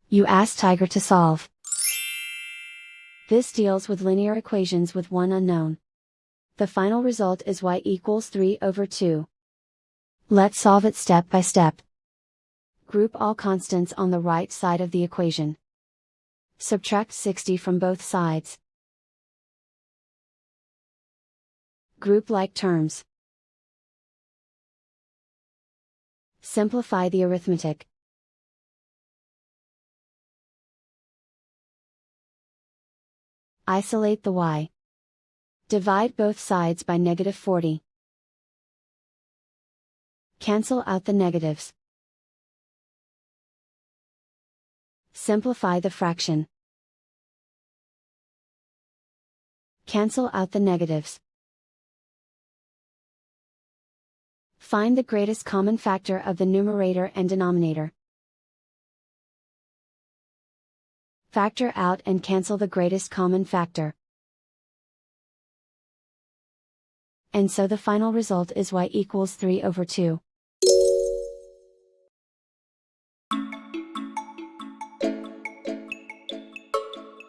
You ask Tiger to solve. This deals with linear equations with one unknown. The final result is y equals 3/2. Let's solve it step by step. Group all constants on the right side of the equation. Subtract 60 from both sides. Group like terms. Simplify the arithmetic. Isolate the y. Divide both sides by -40. Cancel out the negatives. Simplify the fraction. Cancel out the negatives. Find the greatest common factor of the numerator and denominator. Factor out and cancel the greatest common factor. And so the final result is y equals 3/2.